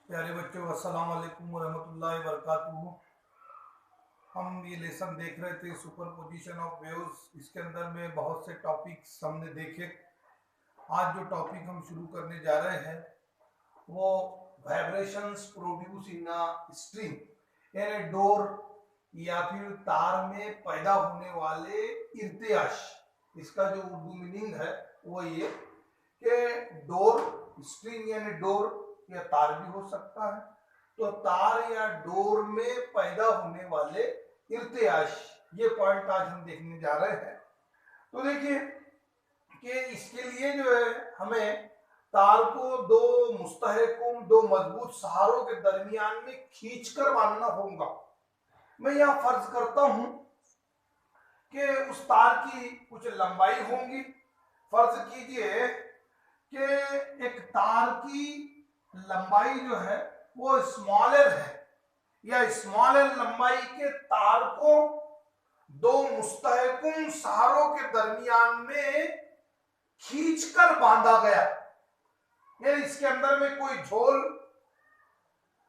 प्यारे बच्चों, अस्सलाम वालेकुम वरहमतुल्लाहि वबरकातुहू। हम ये लेसन देख रहे थे सुपरपोजिशन ऑफ वेव्स। इसके अंदर में बहुत से टॉपिक्स हमने देखे। आज जो टॉपिक हम शुरू करने जा रहे हैं वो vibrations produce in a string यानी डोर या फिर तार में पैदा होने वाले इर्तियाश। इसका जो उर्दू मीनिंग है वो ये कि डोर, स्ट्रिंग यानी डोर या तार भी हो सकता है, तो तार या डोर में पैदा होने वाले इर्तियाश, ये पॉइंट आज हम देखने जा रहे हैं। तो देखिए कि इसके लिए जो है हमें तार को दो मुस्तहकम, दो मजबूत सहारों के दरमियान में खींचकर बांधना होगा। मैं यहां फर्ज करता हूं कि उस तार की कुछ लंबाई होगी। फर्ज कीजिए कि एक तार की लंबाई जो है वो स्मॉलर है, या स्मॉलर लंबाई के तार को दो मुस्तहकम सहारों के दरमियान में खींचकर बांधा गया, यानी इसके अंदर में कोई झोल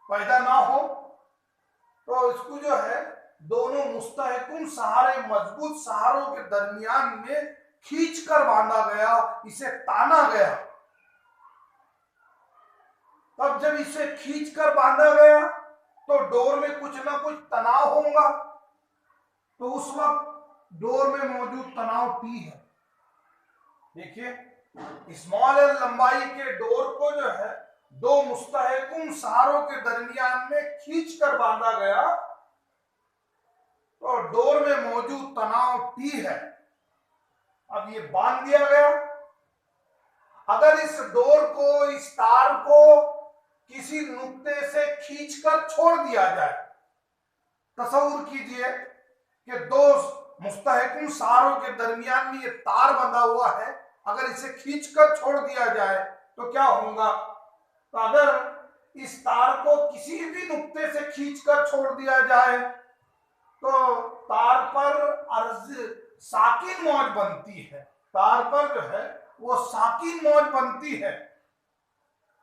पैदा ना हो, तो इसको जो है दोनों मुस्तहकम सहारे, मजबूत सहारों के दरमियान में खींचकर बांधा गया, इसे ताना गया। तब जब इसे खींचकर बांधा गया तो डोर में कुछ ना कुछ तनाव होगा, तो उस वक्त डोर में मौजूद तनाव टी है। देखिए स्मॉल लंबाई के डोर को जो है दो मुस्तहकम सहारों के दरमियान में खींचकर बांधा गया, तो डोर में मौजूद तनाव टी है। अब ये बांध दिया गया। अगर इस डोर को, इस तार को किसी नुक्ते से खींचकर छोड़ दिया जाए, तसव्वुर कीजिए कि दो मुस्तहकम सहारों के दरमियान में ये तार बंधा हुआ है, अगर इसे खींचकर छोड़ दिया जाए तो क्या होगा? तो अगर इस तार को किसी भी नुक्ते से खींचकर छोड़ दिया जाए तो तार पर अर्ज साकिन मौज बनती है। तार पर जो है वो साकिन मौज बनती है।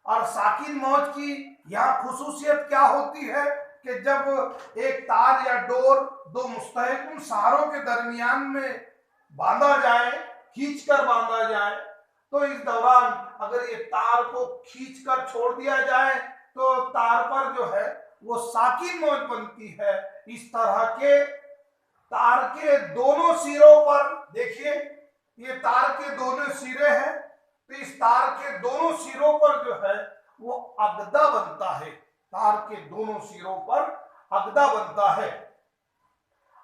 और साकिन मौज की यहाँ खुसूसियत क्या होती है कि जब एक तार या डोर दो मुस्तहकम सहारों के दरमियान में बांधा जाए, खींचकर बांधा जाए, तो इस दौरान अगर ये तार को खींचकर छोड़ दिया जाए तो तार पर जो है वो साकिन मौज बनती है। इस तरह के तार के दोनों सिरों पर, देखिए ये तार के दोनों सिरे हैं, तो इस तार के दोनों सिरों पर जो है वो अगदा बनता है। तार के दोनों सिरों पर अगदा बनता है।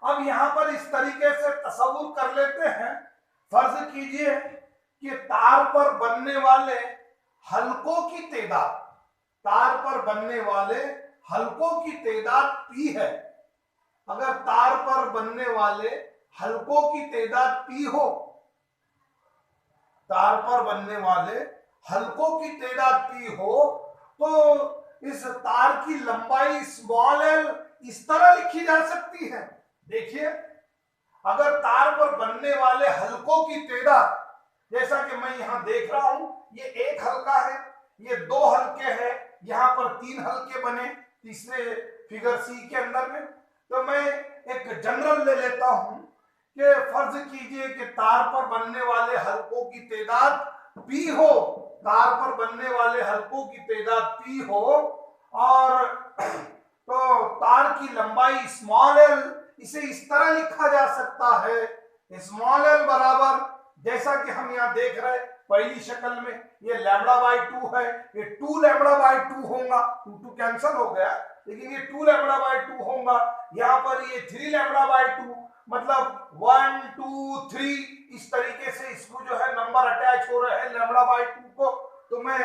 अब यहां पर इस तरीके से तसव्वुर कर लेते हैं। फर्ज कीजिए कि तार पर बनने वाले हलकों की तादाद, तार पर बनने वाले हलकों की तादाद P है। अगर तार पर बनने वाले हलकों की तादाद P हो, तार पर बनने वाले हलकों की तादाद P हो, तो इस तार की लंबाई स्मॉल l इस तरह लिखी जा सकती है। देखिए अगर तार पर बनने वाले हलकों की तादाद, जैसा कि मैं यहां देख रहा हूं, ये एक हल्का है, ये दो हल्के हैं, यहां पर तीन हल्के बने तीसरे फिगर सी के अंदर में। तो मैं एक जनरल ले लेता हूं कि फर्ज कीजिए कि तार पर बनने वाले हलकों की तादाद P हो, तार पर बनने वाले हलकों की तादाद P हो, और तो तार की लंबाई स्मॉल l, इसे इस तरह लिखा जा सकता है, स्मॉल l बराबर, जैसा कि हम यहाँ देख रहे हैं पहली शक्ल में, ये λ/2 है, ये 2 λ/2 होगा, 2 कैंसिल हो गया, लेकिन ये 2 λ/2 होगा। यहाँ पर ये 3 λ/2, मतलब 1 2 3 इस तरीके से इसको जो है नंबर अटैच हो रहे हैं λ/2 को। तो मैं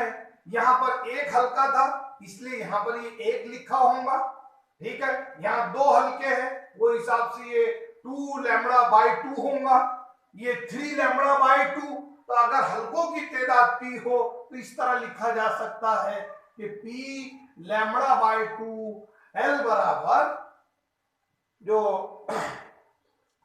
यहाँ पर एक हल्का था इसलिए यहाँ पर ये एक लिखा होगा, ठीक है। यहाँ दो हल्के हैं, वो हिसाब से ये 2 λ/2 होगा, ये 3 λ/2। तो अगर हलकों की तादाद P हो तो इस तरह लिखा जा सकता है कि P λ/2 L बराबर जो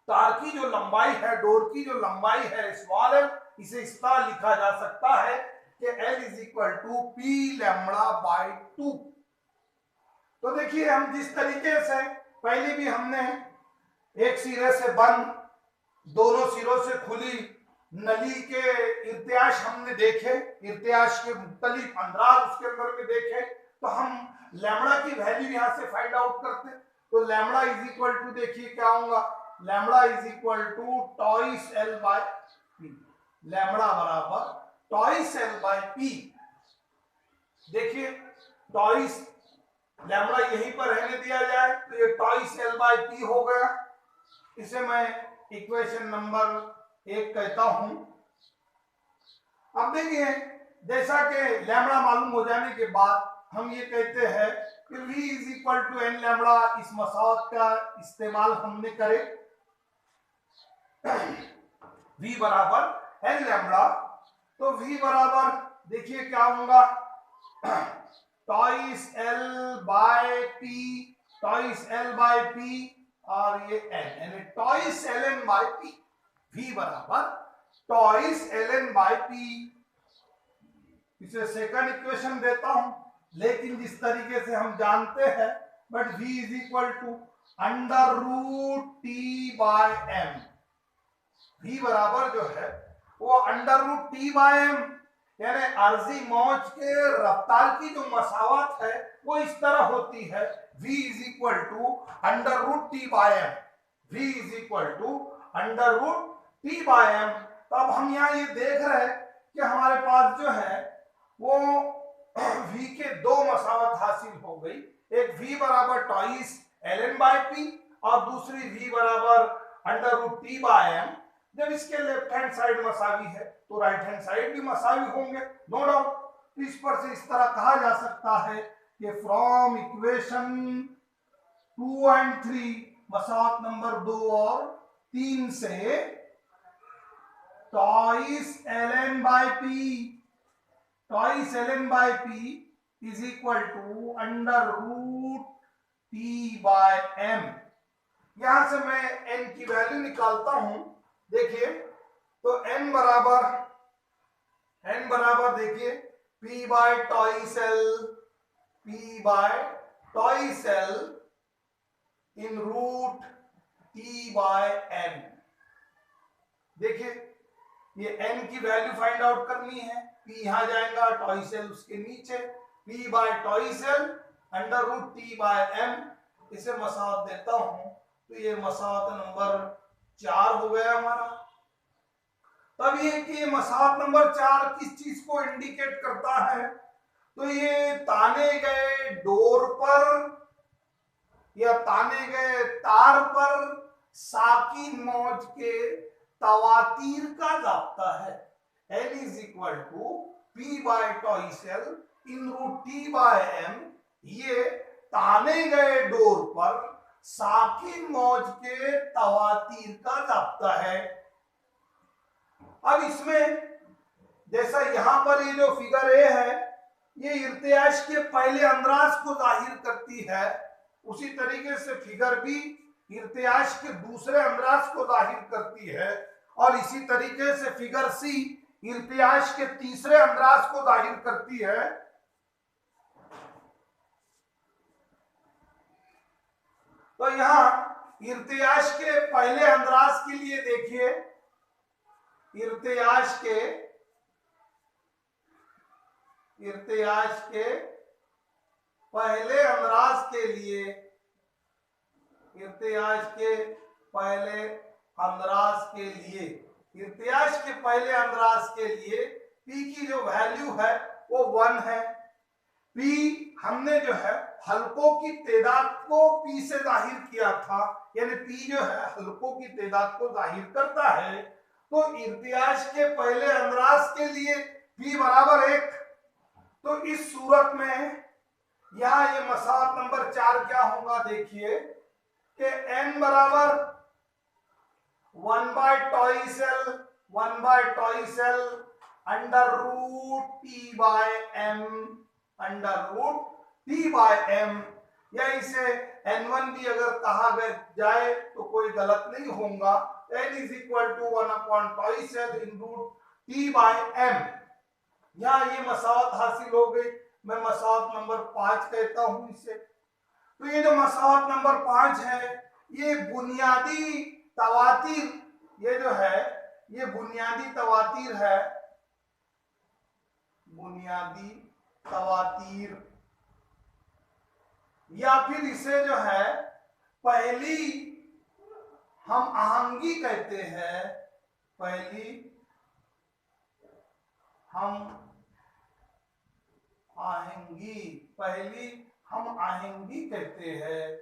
तार की जो लंबाई है, डोर की जो लंबाई है स्मॉल l, इसे इस तरह लिखा जा सकता है कि L = P λ/2। तो देखिए हम जिस तरीके से पहले भी हमने एक सिरे से बंद दोनों सिरों से खुली नली के इर्त्याश हमने देखे, इर्त्याश के मुख्तलिफ अंदराज उसके अंदर में देखे, तो हम लैम्बडा की वैल्यू यहां से फाइंड आउट करते। तो लैम्बडा इज इक्वल टू देखिए क्या होगा, lambda is equal to twice L by P, lambda बराबर टॉइस एल बाय पी। देखिए टॉइस लैम्बडा यहीं पर रहने दिया जाए तो ये टॉइस एल बाय पी हो गया। इसे मैं इक्वेशन नंबर 1 कहता हूं। अब देखिए जैसा कि लैम्बडा मालूम हो जाने के बाद हम ये कहते हैं कि v is equal to N lambda, इस मसावत का इस्तेमाल हमने करे v बराबर एन लैम्बडा। तो v बराबर देखिए क्या होगा, twice L by P, twice L by P और ये एन, यानी twice L N by P, v बराबर twice L N by P. इसे सेकंड इक्वेशन देता हूं, लेकिन जिस तरीके से हम जानते हैं, but v is equal to under root T by M, v बराबर जो है वो under root T by M, यानी अर्जी मौज के रफ्तार की जो मसावत है वो इस तरह होती है, v is equal to under root T by M, v is equal to under root T by M. तो अब हम यहाँ ये देख रहे हैं कि हमारे पास जो है वो v के दो मसावत हासिल हो गई, एक v बराबर twice L N by P और दूसरी v बराबर under root T by M. जब इसके लेफ्ट हैंड साइड मसावी है तो राइट हैंड साइड भी मसावी होंगे, नो डाउट। तो इस पर से इस तरह कहा जा सकता है कि फ्रॉम इक्वेशन 2 एंड 3, मसावत नंबर 2 और 3 से, twice L N by P, twice L N by P is equal to under root T by M. यहां से मैं n की वैल्यू निकालता हूं। देखिए तो n बराबर देखिए p by twice L, p by twice L in root t by n। देखिए ये n की वैल्यू फाइंड आउट करनी है, p यहां जाएगा, टॉइस एल उसके नीचे, p by twice L under root t by m। इसे मसावत देता हूं तो ये मसावत नंबर 4 हो गया हमारा। तब ये कि मसावत नंबर 4 किस चीज को इंडिकेट करता है, तो ये ताने गए डोर पर या ताने गए तार पर साकिन मौज के तवातीर का जाप्ता है। N is equal to P by twice L in root T by M। ये ताने गए डोर पर साकिन मौज के तवातीर का जाप्ता है। अब इसमें जैसा यहां पर ये जो फिगर ए है ये इर्तियाश के पहले अंदराज को जाहिर करती है, उसी तरीके से फिगर बी इर्तियाश के दूसरे अंदराज को जाहिर करती है, और इसी तरीके से फिगर सी इर्तियाश के तीसरे अंदराज को जाहिर करती है। तो यहां इर्तियाश के पहले अंदराज के लिए देखिए, इर्तियाश के पहले अंदराज के लिए, इर्तियाश के पहले अंदराज के लिए, इर्तियाश के पहले अंदराज के लिए P की जो वैल्यू है वो 1 है। P हमने जो है हलकों की तादाद को P से जाहिर किया था, यानी P जो है हलकों की तादाद को जाहिर करता है। तो इर्तियाश के पहले अंदराज के लिए P बराबर 1। तो इस सूरत में यहां ये मसावत नंबर 4 क्या होगा, देखिए कि n बराबर 1 by twice L under root T by M, under root T by M, या इसे n1 भी अगर कहा जाए तो कोई गलत नहीं होगा। n is equal to 1 upon twice L in root T by M. यहां ये मसावत हासिल हो गई। मैं मसावत नंबर 5 कहता हूं इसे। तो ये जो मसौत नंबर 5 है, ये बुनियादी तवातीर, ये जो है ये बुनियादी तवातीर है, बुनियादी तवातीर, या फिर इसे जो है पहली हम आहंगी कहते हैं, पहली हम आहंगी, पहली हम आहंगी कहते हैं।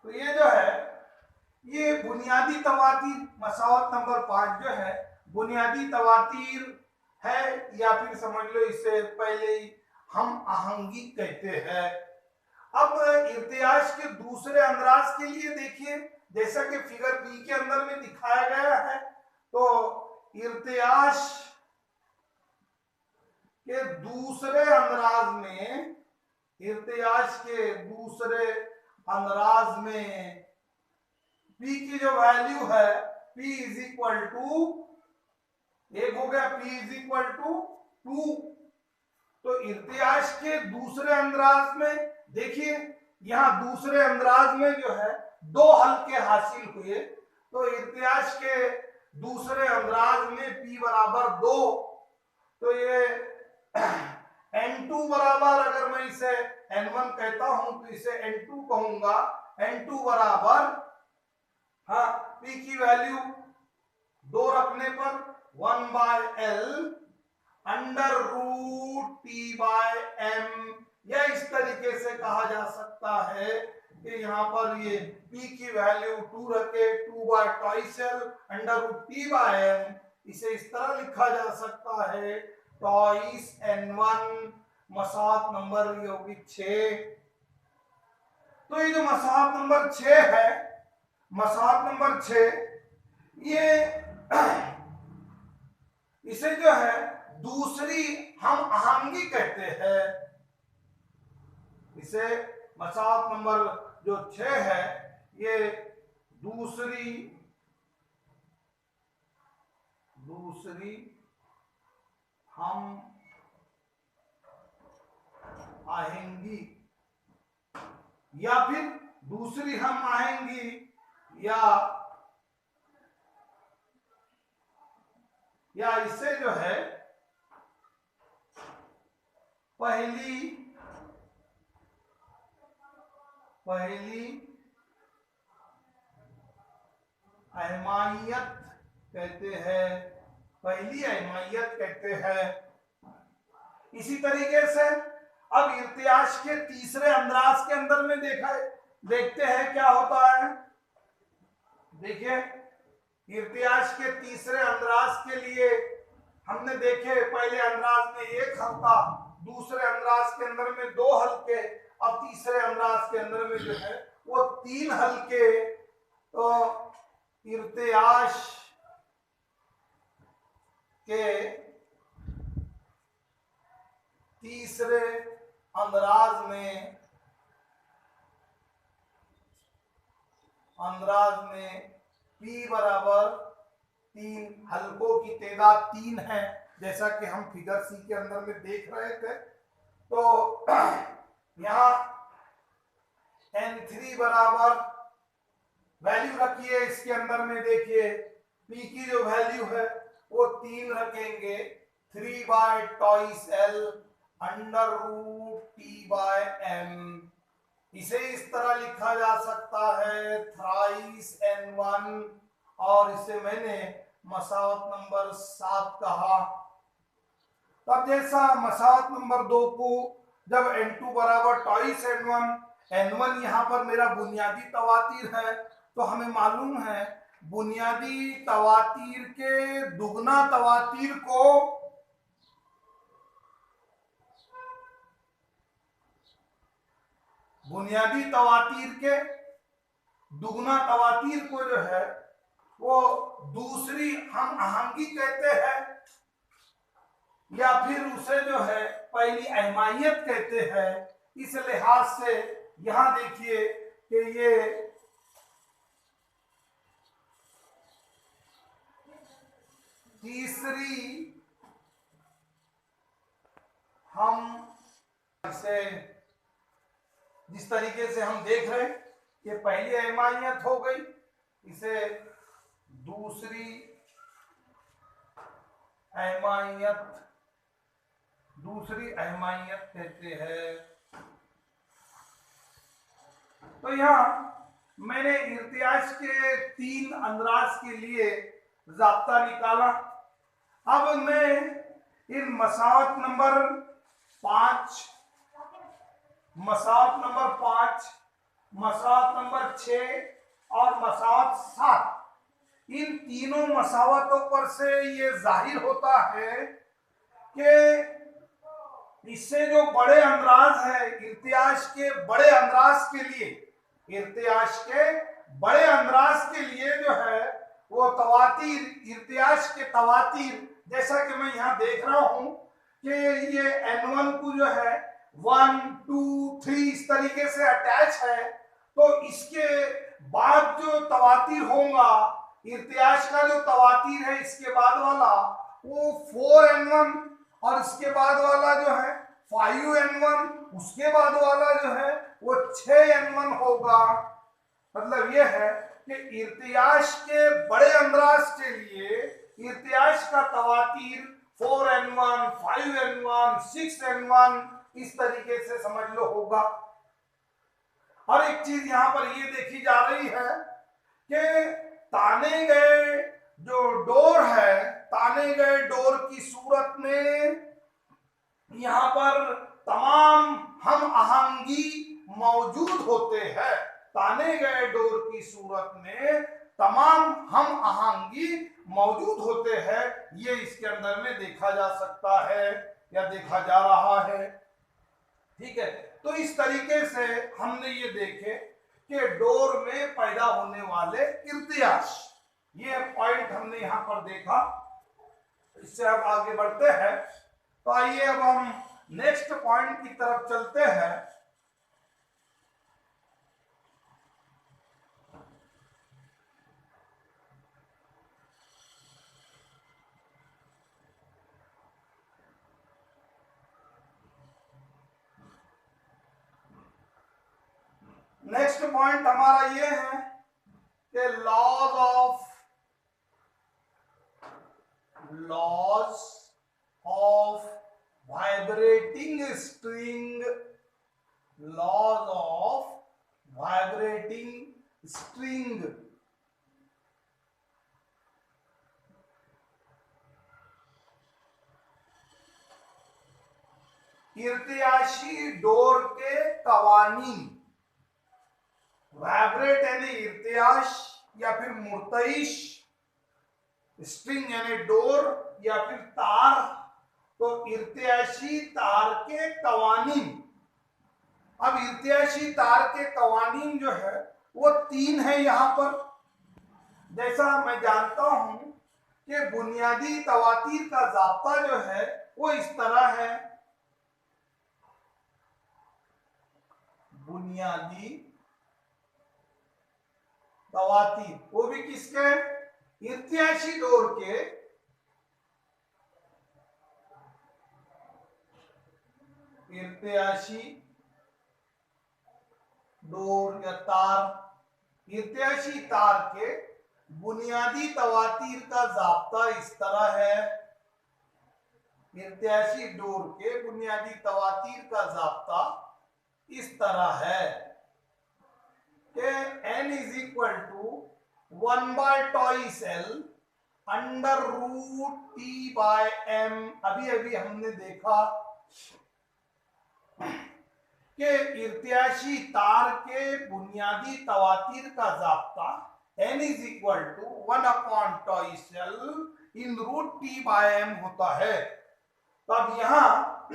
तो ये जो है ये बुनियादी तवातीर मसौत नंबर 5 जो है बुनियादी तवातीर है, या फिर समझ लो इसे पहले ही हम आहंगी कहते हैं। अब इर्तियाश के दूसरे अंदराज के लिए देखिए, जैसा कि फिगर बी के अंदर में दिखाया गया है, तो इर्तियाश के दूसरे अंदराज में, इर्तियाश के दूसरे अंदराज में P की जो वैल्यू है P इज इक्वल टू, एक हो गया P इज इक्वल टू 2। तो इर्तियाश के दूसरे अंदराज में देखिए, यहां दूसरे अंदराज में जो है 2 हल्के हासिल हुए, तो इर्तियाश के दूसरे अंदराज में P बराबर 2, तो ये N2 बराबर, अगर मैं इसे N1 कहता हूं तो इसे N2 कहूंगा, N2 बराबर, हाँ, P की वैल्यू 2 रखने पर 1/L अंडर रूट T/M, या इस तरीके से कहा जा सकता है कि यहाँ पर ये P की वैल्यू 2 रखे 2/2L अंडर रूट T/M, इसे इस तरह लिखा जा सकता है टॉइस N1, मसौत नंबर ये होगी 6। तो ये जो मसौत नंबर 6 है, मसौत नंबर 6, ये इसे जो है दूसरी हम आहंगी कहते हैं, इसे मसौत नंबर जो 6 है ये दूसरी हम आहंगी, या फिर दूसरी हम आहंगी, या इसे जो है पहली अहमायत कहते हैं, पहली अहमायत कहते हैं। इसी तरीके से अब इर्तियाश के तीसरे अंदराज के अंदर में देखते हैं क्या होता है। देखिए, इर्तियाश के तीसरे अंदराज के लिए हमने देखे पहले अंदराज में 1 हल्का, दूसरे अंदराज के अंदर में 2 हल्के, अब तीसरे अंदराज के अंदर में जो है वो 3 हल्के। तो इर्तियाश के तीसरे अंदराज में P बराबर 3, हल्कों की तादाद 3 है, जैसा कि हम फिगर सी के अंदर में देख रहे थे। तो यहाँ N3 बराबर वैल्यू रखिए, इसके अंदर में देखिए P की जो वैल्यू है वो 3 रखेंगे, 3/2L अंडर रूट T/M, इसे इस तरह लिखा जा सकता है थ्राइस N1, और इसे मैंने मसौत नंबर 7 कहा। तब जैसा मसौत नंबर 2 को जब N2 बराबर टॉइस N1 यहाँ पर मेरा बुनियादी तवातीर है, तो हमें मालूम है बुनियादी तवातीर के दुगना तवातीर को बुनियादी तवातीर के दुगना तवातीर को जो है वो दूसरी हम आहंगी कहते हैं, या फिर उसे जो है पहली अहमायत कहते हैं। इस लिहाज से यहां देखिए कि ये तीसरी हम इसे जिस तरीके से हम देख रहे हैं, ये पहली अहमायत हो गई, इसे दूसरी अहमायत कहते हैं। तो यहाँ मैंने इर्तियाज के 3 अंदराज के लिए ज़ाब्ता निकाला। अब मैं इन मसावत नंबर 5, मसावत नंबर 5, मसावत नंबर 6 और मसावत 7, इन तीनों मसावतों पर से ये जाहिर होता है कि इससे जो बड़े अंदराज है, इर्तियाज के बड़े अंदराज के लिए, इर्तियाज के बड़े अंदराज के लिए जो है वो तवातीर, इर्तियाज के तवातीर, जैसा कि मैं यहाँ देख रहा हूं कि ये N1 को जो है 1, 2, 3 इस तरीके से अटैच है, तो इसके बाद जो तवातीर होगा, इर्तियाज का जो तवातीर है इसके बाद वाला वो 4N1 और इसके बाद वाला जो है 5N1, उसके बाद वाला जो है वो 6N1 होगा। मतलब ये है कि इर्तियाज के बड़े अंदराज के लिए इर्तियाज का तवातीर 4N1, 5N1, 6N1 इस तरीके से समझ लो होगा। और एक चीज यहां पर ये देखी जा रही है कि ताने गए जो डोर है, ताने गए डोर की सूरत में यहाँ पर तमाम हम आहंगी मौजूद होते हैं। ताने गए डोर की सूरत में तमाम हम आहंगी मौजूद होते हैं, ये इसके अंदर में देखा जा सकता है या देखा जा रहा है। ठीक है, तो इस तरीके से हमने ये देखे कि डोर में पैदा होने वाले इर्तियाज, ये पॉइंट हमने यहां पर देखा। इससे अब आगे बढ़ते हैं, तो आइए अब हम नेक्स्ट पॉइंट की तरफ चलते हैं। नेक्स्ट पॉइंट हमारा ये है कि laws of vibrating string, laws of vibrating string. इर्तियाशी डोर के कवानीन, वाइब्रेट यानी इर्तियाश या फिर मुर्तइश, स्ट्रिंग यानी डोर या फिर तार, तो इर्तियाशी तार के कवानीन। अब इर्तियाशी तार के कवानीन जो है वो 3 है यहां पर। जैसा मैं जानता हूं कि बुनियादी तवातीर का ज़ाब्ता जो है वो इस तरह है, बुनियादी तवातीर, वो भी किसके, इर्तियाशी डोर के, इर्तियाशी डोर या तार, इर्तियाशी तार के बुनियादी तवातीर का ज़ाब्ता इस तरह है, इर्तियाशी डोर के बुनियादी तवातीर का ज़ाब्ता इस तरह है कि n is equal to 1/τ under root T/m। अभी अभी हमने देखा कि इर्तियाशी तार के बुनियादी तवातीर का ज़ाब्ता n is equal to 1/τ in root T/m होता है। तो अब यहाँ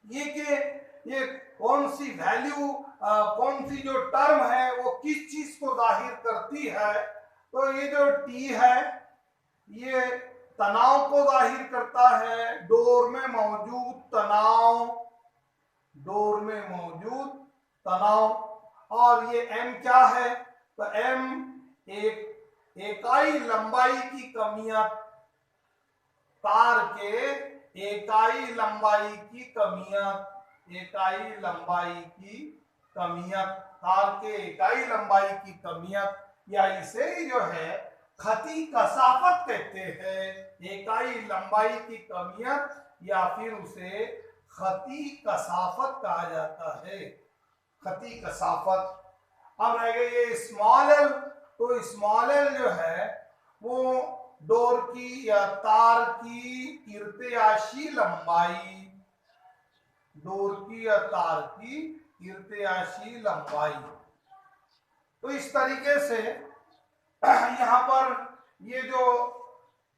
ये कि ये कौन सी वैल्यू, कौन सी जो टर्म है वो किस चीज को जाहिर करती है, तो ये जो T है ये तनाव को जाहिर करता है, डोर में मौजूद तनाव, डोर में मौजूद तनाव। और ये M क्या है, तो M एक इकाई लंबाई की कमियां, तार के इकाई लंबाई की कमियां, इकाई लंबाई की कमियत, तार के इकाई लंबाई की कमियत, या इसे जो है खती कसाफत कहते हैं। इकाई लंबाई की कमियत या फिर उसे खती कसाफत कहा जाता है, खती कसाफत। अब रह गए ये स्मॉल एल। तो स्मॉल एल जो है वो डोर की या तार की इर्तियाशी लंबाई, डोर की या तार की इर्तियाशी लंबाई। तो इस तरीके से यहाँ पर ये जो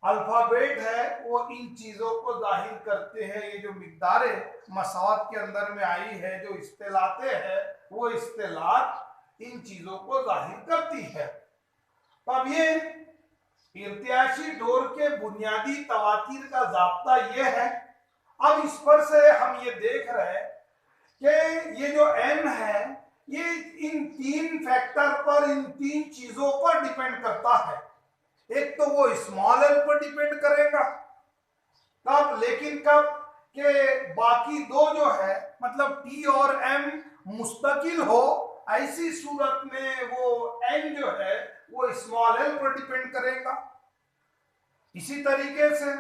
अल्फाबेट है वो इन चीजों को जाहिर करते हैं। ये जो मिकदारें मसावत के अंदर में आई है, जो इस्तेलाते हैं, वो इस्तेलात इन चीजों को जाहिर करती है। तो अब ये इर्तियाशी डोर के बुनियादी तवातीर का जाब्ता ये है। अब इस पर से हम ये देख रहे हैं कि ये जो n है ये इन तीन फैक्टर पर, इन तीन चीजों पर डिपेंड करता है। एक तो वो स्मॉल एल पर डिपेंड करेगा, कब, लेकिन कब के बाकी दो जो है मतलब t और m मुस्तकिल हो, ऐसी सूरत में वो n जो है वो स्मॉल एल पर डिपेंड करेगा। इसी तरीके से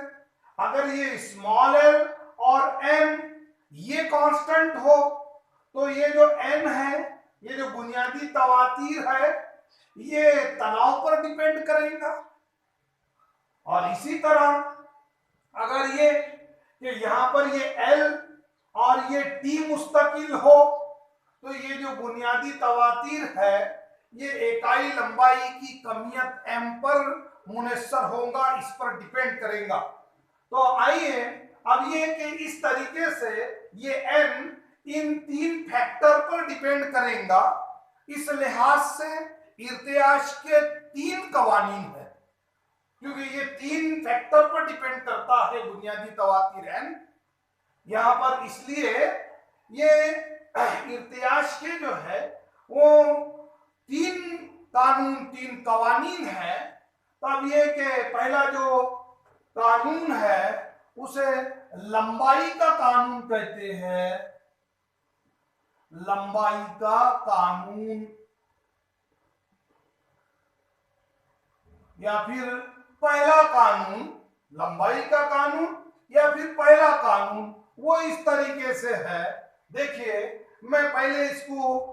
अगर ये स्मॉल एल और m ये कांस्टेंट हो तो ये जो n है, ये जो बुनियादी तवातीर है, ये तनाव पर डिपेंड करेगा। और इसी तरह अगर ये कि यहाँ पर ये L और ये T मुस्तकिल हो तो ये जो बुनियादी तवातीर है ये इकाई लंबाई की कमियत m पर मुनस्सर होगा, इस पर डिपेंड करेगा। तो आइए अब ये कि इस तरीके से ये n इन तीन फैक्टर पर डिपेंड करेगा। इस लिहाज से इर्तियाश के तीन कवानीन है, क्योंकि ये तीन फैक्टर पर डिपेंड करता है बुनियादी तवातीर n। यहाँ पर इसलिए ये इर्तियाश के जो है वो तीन कानून, तीन कवानीन है। तब ये कि पहला जो कानून है उसे लंबाई का कानून कहते हैं, लंबाई का कानून, या फिर पहला कानून, लंबाई का कानून या फिर पहला कानून, वो इस तरीके से है। देखिए मैं पहले इसको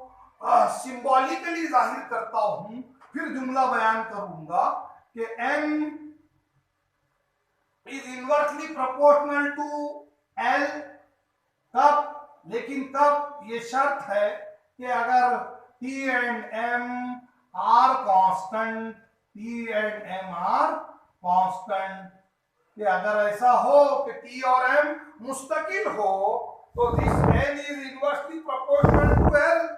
सिंबॉलिकली जाहिर करता हूं, फिर जुमला बयान करूंगा कि m is inversely proportional to l। कब, लेकिन कब, ये शर्त है कि अगर t and m are constant, t and m are constant, कि अगर ऐसा हो कि t और m मुस्तकिल हो तो this n is inversely proportional to l।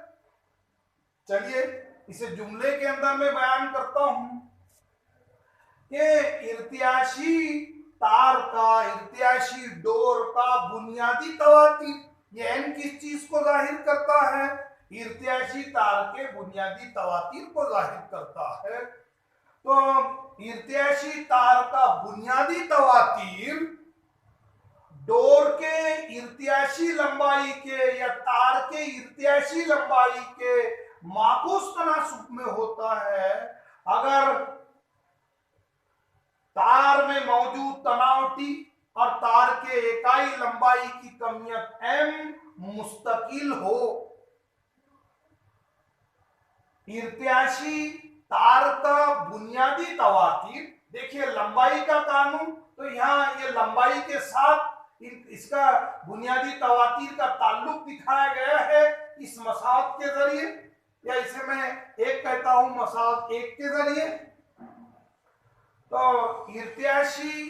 चलिए इसे जुमले के अंदर में बयान करता हूं कि इर्तियाशी तार का, इर्तियाशी डोर का बुनियादी तवातीर, ये n किस चीज को जाहिर करता है? इर्तियाशी तार के बुनियादी तवातीर को जाहिर करता है। तो इर्तियाशी तार का बुनियादी तवातीर डोर के इर्तियाशी लंबाई के या तार के इर्तियाशी लंबाई के माकूस तनासुब में होता है। अगर तार में मौजूद तनाव T और तार के इकाई लंबाई की कमियत m मुस्तकिल हो। इर्तियाशी तार का बुनियादी तवातीर, देखिए लंबाई का कानून, तो यहाँ ये लंबाई के साथ इसका बुनियादी तवातीर का ताल्लुक दिखाया गया है इस मसावत के जरिए, या इसे मैं एक कहता हूं मसावत एक के जरिए। तो इर्तियाशी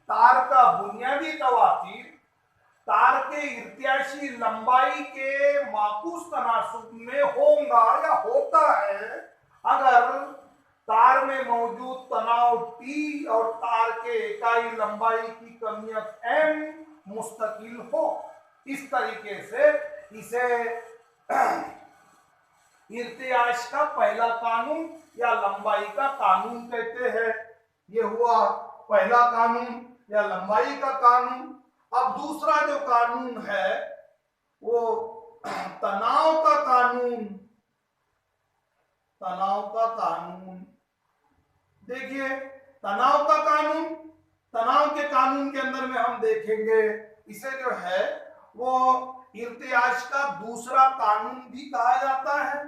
तार का बुनियादी तवातीर तार के इर्तियाशी लंबाई के माकूस तनासुब में होगा या होता है अगर तार में मौजूद तनाव T और तार के इकाई लंबाई की कमियत m मुस्तकिल हो। इस तरीके से इसे इर्तियाश का पहला कानून या लंबाई का कानून कहते हैं। ये हुआ पहला कानून या लंबाई का कानून। अब दूसरा जो कानून है वो तनाव का कानून तनाव का कानून। देखिए तनाव का कानून, तनाव के कानून के अंदर में हम देखेंगे इसे जो है वो इर्तियाश का दूसरा कानून भी कहा जाता है।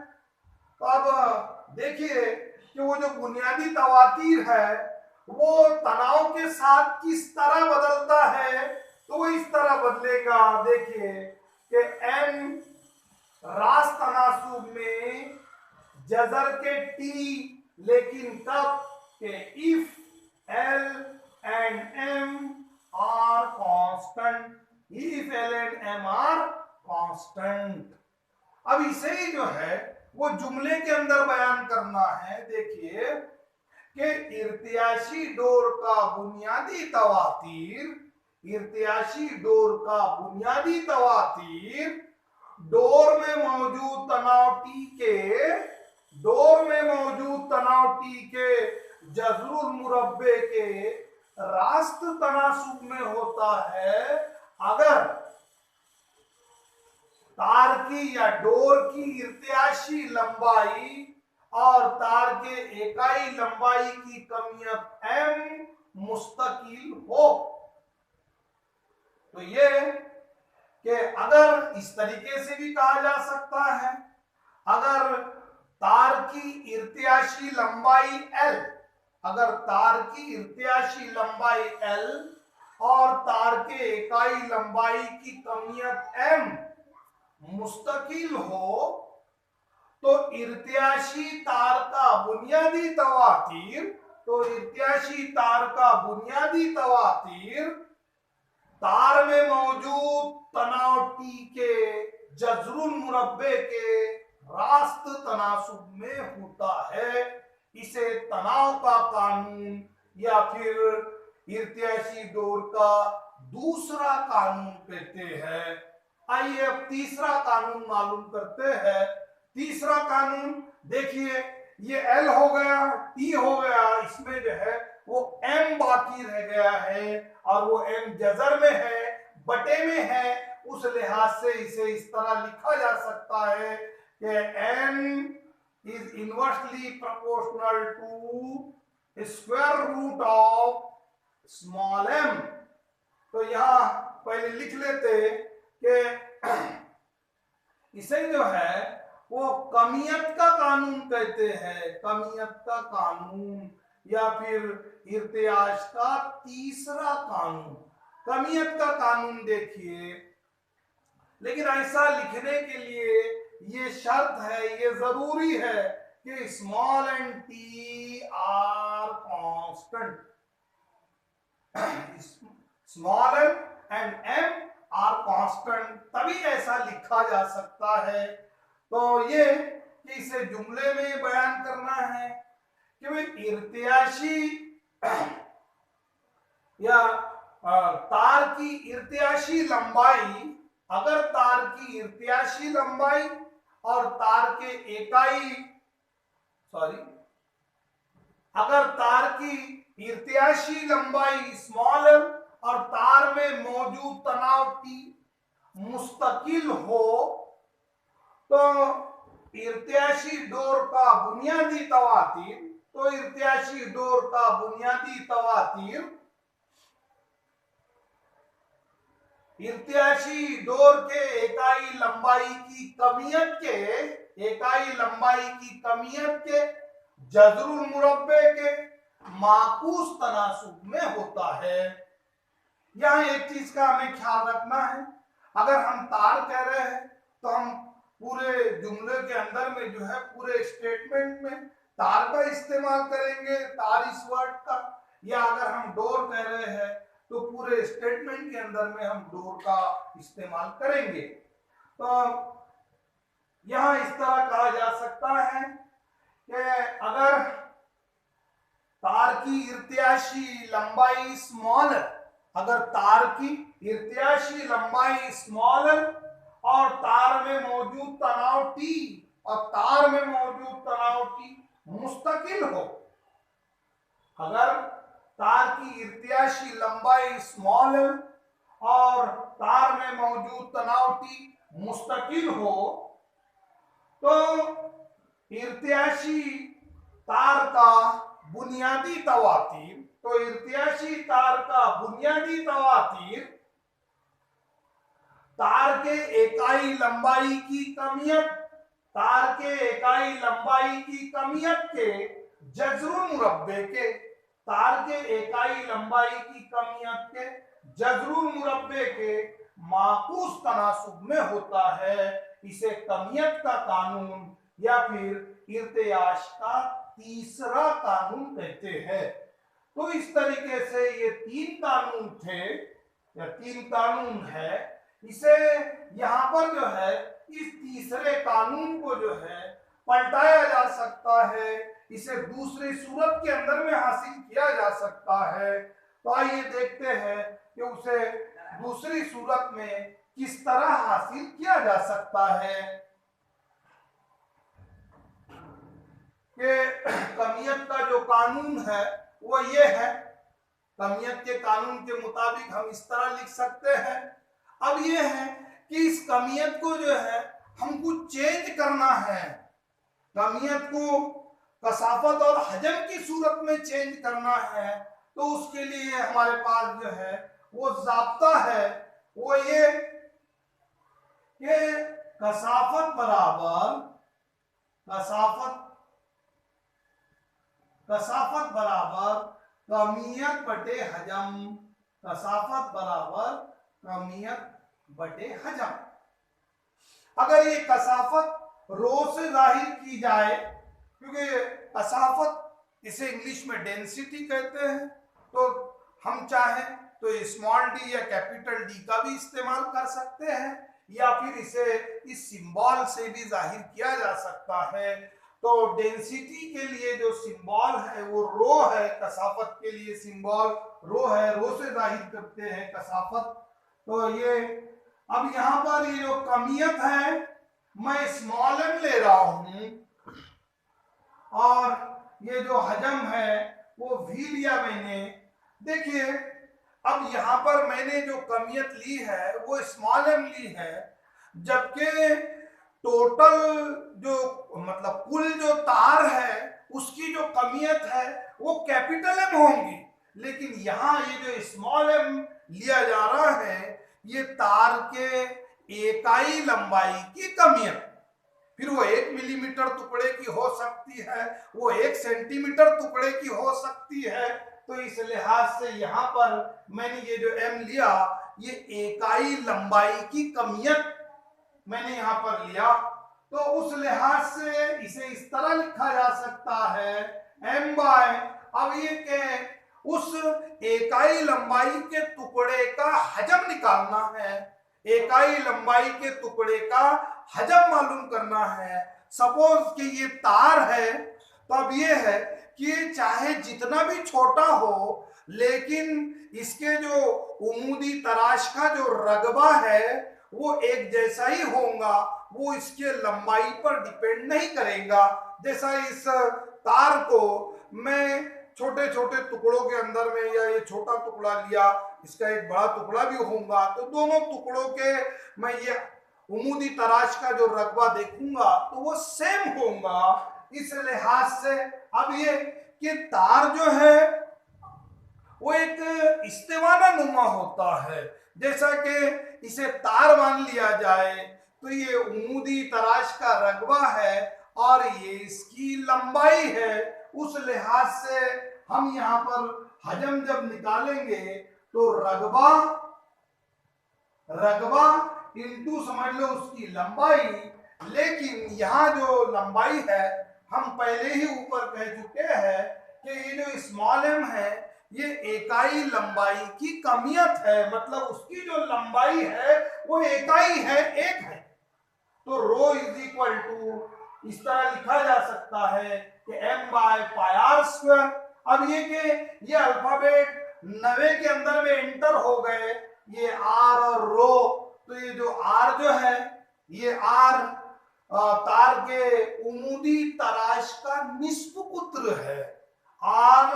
तो अब देखिए कि वो जो बुनियादी तवातीर है वो तनाव के साथ किस तरह बदलता है, तो वो इस तरह बदलेगा। देखिए कि एम रास्त तनासुब में जजर के टी, लेकिन कब के if L and M are constant, if L and M are constant. अब इसे ही जो है वो जुमले के अंदर बयान करना है। देखिए कि इर्तियाशी डोर का बुनियादी तवातीर, इर्तियाशी डोर का बुनियादी तवातीर डोर में मौजूद तनाव टी के, डोर में मौजूद तनाव टी के जजरुल मुरब्बे के रास्त तनासुब में होता है अगर तार की या डोर की इर्तियाशी लंबाई और तार के इकाई लंबाई की कमियत m मुस्तकिल हो। तो ये कि अगर इस तरीके से भी कहा जा सकता है, अगर तार की इर्तियाशी लंबाई l, अगर तार की इर्तियाशी लंबाई l और तार के इकाई लंबाई की कमियत m मुस्तकिल हो, तो इर्तियाशी तार का बुनियादी तवातीर, तो इर्तियाशी तार का बुनियादी तवातीर तार में मौजूद तनाव टी के जजरुल मुरब्बे के रास्त तनासुब में होता है। इसे तनाव का कानून या फिर इर्तियाशी डोर का दूसरा कानून कहते हैं। आइए अब तीसरा कानून मालूम करते हैं। तीसरा कानून देखिए ये L हो गया, T हो गया, इसमें जो है वो M बाकी रह गया है और वो M जजर में है, बटे में है। उस लिहाज से इसे इस तरह लिखा जा सकता है कि N is inversely proportional to square root of small m। तो यहां पहले लिख लेते कि इसे जो है वो कमियत का कानून कहते हैं, कमियत का कानून या फिर इर्तियाश का तीसरा कानून। कमियत का कानून देखिए, लेकिन ऐसा लिखने के लिए ये शर्त है, ये जरूरी है कि small and T are constant, small and M are constant, तभी ऐसा लिखा जा सकता है। तो ये कि इसे जुमले में बयान करना है कि भाई इर्तियाशी या तार की इर्तियाशी लंबाई, अगर तार की इर्तियाशी लंबाई और तार के इकाई अगर तार की इर्तियाशी लंबाई स्मॉल एल और तार में मौजूद तनाव टी मुस्तकिल हो, तो इर्तियाशी डोर का बुनियादी तवातीर, तो इर्तियाशी डोर का बुनियादी तवातीर इर्तियाशी डोर के इकाई लंबाई की कमियत के, इकाई लंबाई की कमियत के जजरुल मुरब्बे के माकूस तनासुब में होता है। यहां एक चीज का हमें ख्याल रखना है, अगर हम तार कह रहे हैं तो हम पूरे जुमले के अंदर में जो है पूरे स्टेटमेंट में तार का इस्तेमाल करेंगे, तार इस वर्ड का, या अगर हम डोर कह रहे हैं तो पूरे स्टेटमेंट के अंदर में हम डोर का इस्तेमाल करेंगे। तो यहां इस तरह कहा जा सकता है कि अगर तार की इर्तियाशी लंबाई स्मॉल, अगर तार की इर्तियाशी लंबाई स्मॉल और तार में मौजूद तनाव टी और तार में मौजूद तनाव टी मुस्तकिल हो, अगर तार की इर्तियाशी लंबाई स्मॉल और तार में मौजूद तनाव टी मुस्तकिल हो, तो इर्त्याशी तार का बुनियादी तवातीर, तो इर्त्याशी तार का बुनियादी तवातीर तार के इकाई लंबाई की कमियत, तार के इकाई लंबाई की कमियत के जज्रुल मुरब्बे के, तार के इकाई लंबाई की कमियत के जज्रुल मुरब्बे के माकूस तनासुब में होता है। इसे कमियत का कानून या फिर इर्तियाश का तीसरा कानून कहते हैं। तो इस तरीके से ये तीन कानून थे या तीन कानून है। इसे यहां पर जो है इस तीसरे कानून को जो है पलटाया जा सकता है, इसे दूसरी सूरत के अंदर में हासिल किया जा सकता है। तो आइए देखते हैं कि उसे दूसरी सूरत में किस तरह हासिल किया जा सकता है। कि कमियत का जो कानून है वो ये है, कमियत के कानून के मुताबिक हम इस तरह लिख सकते हैं। अब ये है कि इस कमियत को जो है हमको चेंज करना है, कमियत को कसाफत और हजम की सूरत में चेंज करना है। तो उसके लिए हमारे पास जो है वो ज़ाब्ता है, वो ये कि कसाफत बराबर कमियत बटे हजम, कसाफत बराबर कमियत बटे हजम। अगर ये कसाफत रो से जाहिर की जाए, क्योंकि कसाफत इसे इंग्लिश में डेंसिटी कहते हैं, तो हम चाहें तो स्मॉल डी या कैपिटल डी का भी इस्तेमाल कर सकते हैं, या फिर इसे इस सिंबल से भी जाहिर किया जा सकता है। तो डेंसिटी के लिए जो सिंबल है वो रो है, कसाफत के लिए सिंबल रो है, रो से जाहिर करते हैं कसाफत। तो ये अब यहां पर ये जो कमियत है मैं स्मॉल एम ले रहा हूं, और ये जो हजम है वो वी लिया मैंने। देखिए अब यहां पर मैंने जो कमियत ली है वो स्मॉल एम ली है, जबकि टोटल जो मतलब कुल जो तार है उसकी जो कमियत है वो कैपिटल एम होंगी। लेकिन यहाँ ये जो स्मॉल एम लिया जा रहा है ये तार के इकाई लंबाई की कमियत, फिर वो 1 मिलीमीटर टुकड़े की हो सकती है, वो 1 सेंटीमीटर टुकड़े की हो सकती है। तो इस लिहाज से यहाँ पर मैंने ये जो एम लिया ये इकाई लंबाई की कमियत मैंने यहाँ पर लिया। तो उस लिहाज से इसे इस तरह लिखा जा सकता है एम बाय, अब ये के उस इकाई लंबाई के टुकड़े का हजम निकालना है, इकाई लंबाई के टुकड़े का हजम मालूम करना है। सपोज कि ये तार है, तो अब ये है कि चाहे जितना भी छोटा हो लेकिन इसके जो उमूदी तराश का जो रगबा है वो एक जैसा ही होगा, वो इसके लंबाई पर डिपेंड नहीं करेगा। जैसा इस तार को मैं छोटे छोटे टुकड़ों के अंदर में, या ये छोटा टुकड़ा लिया इसका एक बड़ा टुकड़ा भी होगा, तो दोनों टुकड़ों के मैं ये उमूदी तराश का जो रकबा देखूंगा तो वो सेम होगा। इस लिहाज से अब ये कि तार जो है वो एक इस्तेवाना नुमा होता है, जैसा कि इसे तार मान लिया जाए तो ये उमूदी तराश का रकबा है और ये इसकी लंबाई है। उस लिहाज से हम यहाँ पर हजम जब निकालेंगे तो रकबा इंटू समझ लो उसकी लंबाई, लेकिन यहाँ जो लंबाई है हम पहले ही ऊपर कह चुके हैं कि ये जो स्मॉल एम है ये इकाई लंबाई की कमियत है, मतलब उसकी जो लंबाई है वो इकाई है, एक है। तो रो इज इक्वल टू इस तरह लिखा जा सकता है कि M by pi R square. अब ये कि ये अल्फाबेट 90 के अंदर में एंटर हो गए, ये आर और रो, तो ये जो आर जो है ये आर तार के उमूदी तराश का निस्फ पुत्र है, आर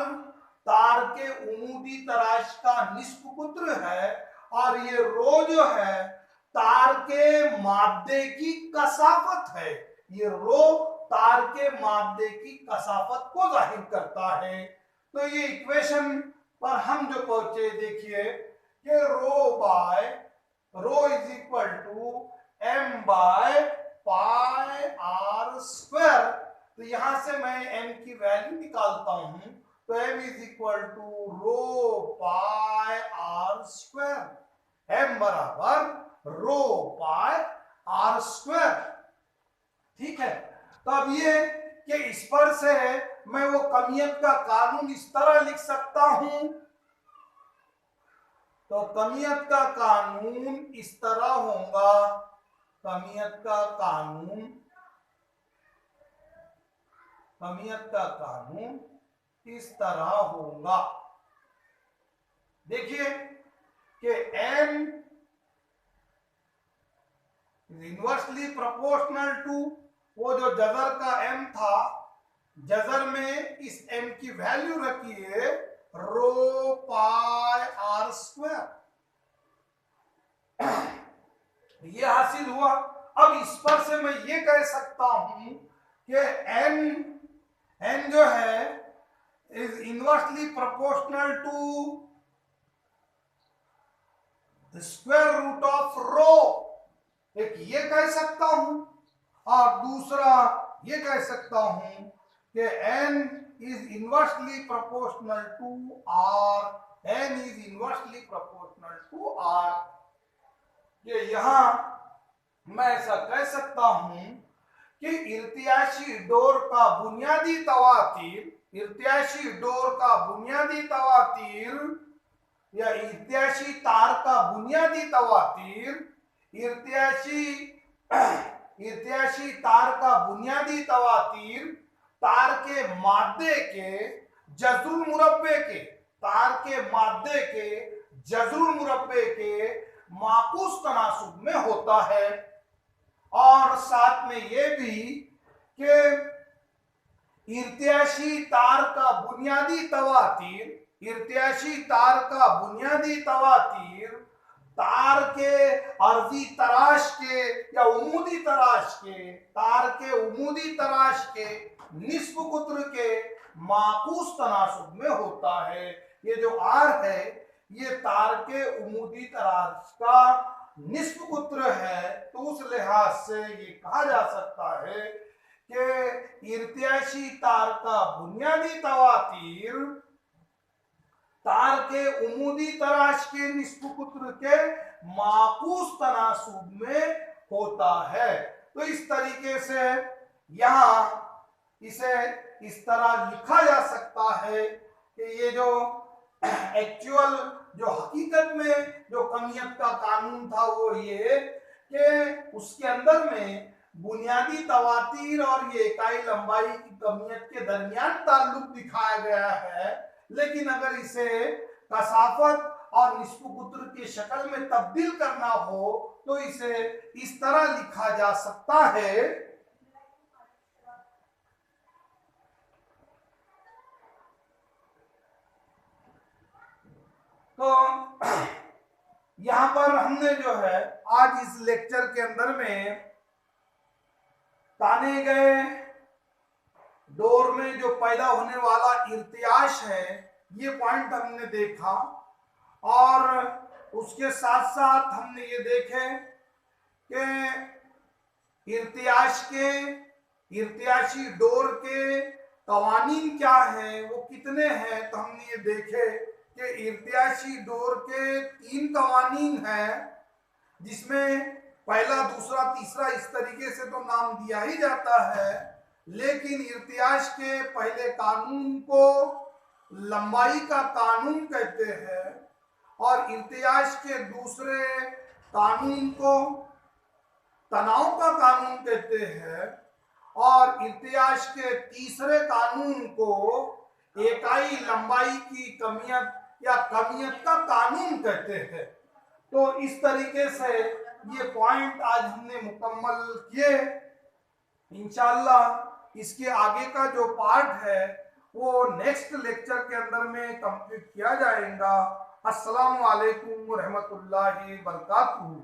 तार के उमूदी तराश का निस्फ पुत्र है, और ये रो जो है तार के मादे की कसाफत है, ये रो तार के मादे की कसाफत को जाहिर करता है। तो ये इक्वेशन पर हम जो पहुंचे, देखिए कि rho is equal to m by pi R square. तो यहां से मैं m की वैल्यू निकालता हूं, तो m is equal to rho pi R square, m बराबर रो पाई आर स्क्वायर। ठीक है, तो अब ये कि इस पर से मैं वो कमियत का कानून इस तरह लिख सकता हूं, तो कमियत का कानून इस तरह होगा, कमियत का कानून इस तरह होगा। देखिए कि n इनवर्सली प्रोपोर्शनल टू वो जो जजर का m था, जजर में इस m की वैल्यू रखिए रो पाई आर स्क्वायर, ये हासिल हुआ। अब इस पर से मैं ये कह सकता हूं कि n जो है is inversely proportional to square root of rho, एक ये कह सकता हूं, और दूसरा ये कह सकता हूं कि n is inversely proportional to r, n is inversely proportional to r। ये यहां मैं ऐसा कह सकता हूं कि इर्तियाशी डोर का बुनियादी तवातीर या इर्तियाशी तार का बुनियादी तवातीर तार के मादे के जज़रुल मुरब्बे के माकूस तनासुब में होता है। और साथ में ये भी कि इर्तियाशी तार का बुनियादी तवातीर तार के अर्जी तराश के या उमूदी तराश के निस्ब कुत्र के माकूस तनासुब में होता है। ये जो आर है ये तार के उमूदी तराश का निस्ब कुत्र है, तो उस लिहाज से ये कहा जा सकता है कि इर्तियाशी तार का बुनियादी तवातीर तार के उमूदी तराश के निस्ब कुत्र के माकूस तनासुब में होता है। तो इस तरीके से यहां इसे इस तरह लिखा जा सकता है कि ये जो एक्चुअल जो हकीकत में जो कमियत का कानून था वो ये कि उसके अंदर में बुनियादी तवातीर और ये इकाई लंबाई की कमियत के दरमियान ताल्लुक दिखाया गया है, लेकिन अगर इसे कसाफत और निस्ब कुत्र की शक्ल में तब्दील करना हो तो इसे इस तरह लिखा जा सकता है। तो यहां पर हमने जो है आज इस लेक्चर के अंदर में ताने गए डोर में जो पैदा होने वाला इर्तियाश है ये पॉइंट हमने देखा, और उसके साथ साथ हमने ये देखे कि इर्तियाशी डोर के कवानीन क्या है, वो कितने हैं। तो हमने ये देखे कि इर्तियाशी डोर के 3 कवानीन हैं, जिसमें पहला, दूसरा, तीसरा इस तरीके से तो नाम दिया ही जाता है, लेकिन इर्तियाश के पहले कानून को लंबाई का कानून कहते हैं और इर्तियाश के दूसरे कानून को तनाव का कानून कहते हैं, और इर्तियाश के तीसरे कानून को इकाई लंबाई की कमियत या कमियत का कानून कहते हैं। तो इस तरीके से ये पॉइंट आज हमने मुकम्मल किए। इंशाअल्लाह इसके आगे का जो पार्ट है वो नेक्स्ट लेक्चर के अंदर में कंप्लीट किया जाएगा। अस्सलामु अलैकुम व रहमतुल्लाहि व बरकातुहू।